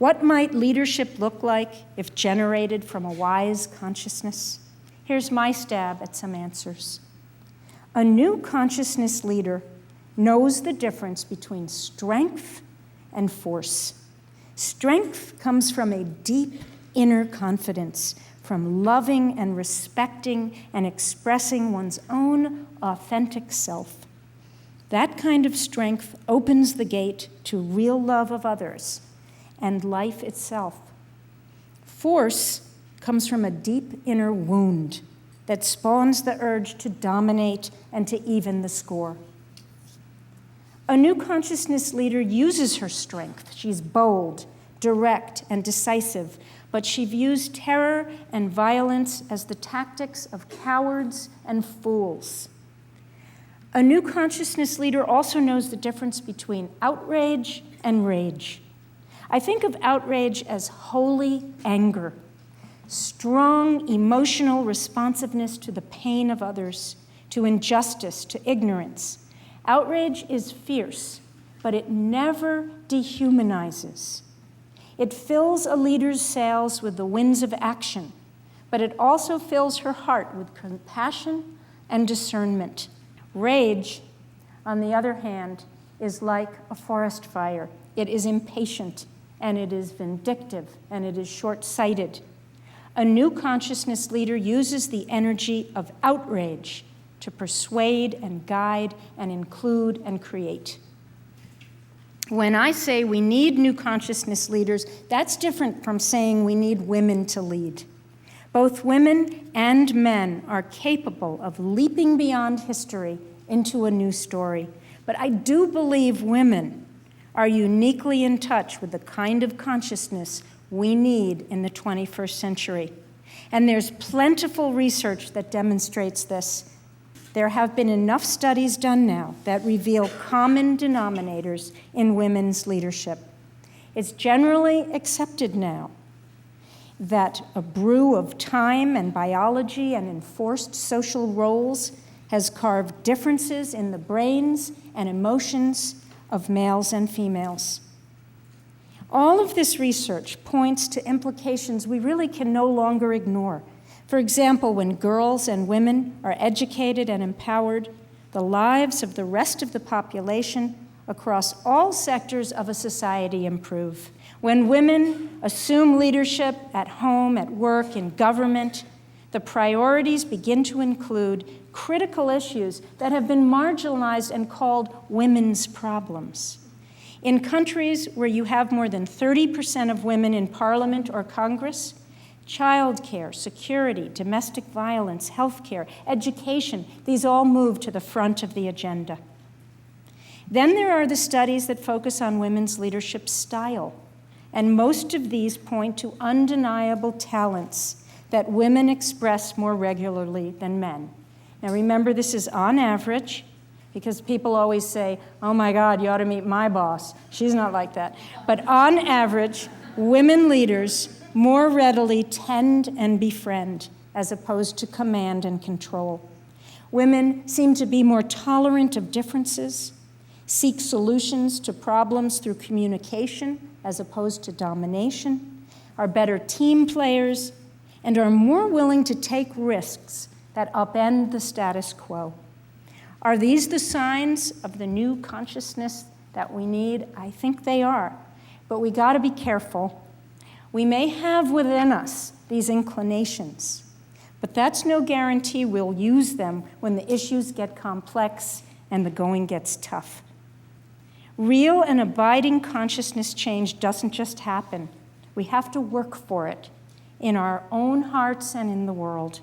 What might leadership look like if generated from a wise consciousness? Here's my stab at some answers. A new consciousness leader knows the difference between strength and force. Strength comes from a deep inner confidence, from loving and respecting and expressing one's own authentic self. That kind of strength opens the gate to real love of others and life itself. Force comes from a deep inner wound that spawns the urge to dominate and to even the score. A new consciousness leader uses her strength. She's bold, direct, and decisive, but she views terror and violence as the tactics of cowards and fools. A new consciousness leader also knows the difference between outrage and rage. I think of outrage as holy anger, strong emotional responsiveness to the pain of others, to injustice, to ignorance. Outrage is fierce, but it never dehumanizes. It fills a leader's sails with the winds of action, but it also fills her heart with compassion and discernment. Rage, on the other hand, is like a forest fire. It is impatient, and it is vindictive, and it is short-sighted. A new consciousness leader uses the energy of outrage to persuade and guide and include and create. When I say we need new consciousness leaders, that's different from saying we need women to lead. Both women and men are capable of leaping beyond history into a new story. But I do believe women are uniquely in touch with the kind of consciousness we need in the 21st century. And there's plentiful research that demonstrates this. There have been enough studies done now that reveal common denominators in women's leadership. It's generally accepted now that a brew of time and biology and enforced social roles has carved differences in the brains and emotions of males and females. All of this research points to implications we really can no longer ignore. For example, when girls and women are educated and empowered, the lives of the rest of the population across all sectors of a society improve. When women assume leadership at home, at work, in government, the priorities begin to include critical issues that have been marginalized and called women's problems. In countries where you have more than 30% of women in parliament or Congress, childcare, security, domestic violence, healthcare, education, these all move to the front of the agenda. Then there are the studies that focus on women's leadership style, and most of these point to undeniable talents that women express more regularly than men. Now remember, this is on average, because people always say, oh my God, you ought to meet my boss. She's not like that. But on average, women leaders more readily tend and befriend as opposed to command and control. Women seem to be more tolerant of differences, seek solutions to problems through communication as opposed to domination, are better team players, and are more willing to take risks that upend the status quo. Are these the signs of the new consciousness that we need? I think they are, but we got to be careful. We may have within us these inclinations, but that's no guarantee we'll use them when the issues get complex and the going gets tough. Real and abiding consciousness change doesn't just happen. We have to work for it in our own hearts and in the world.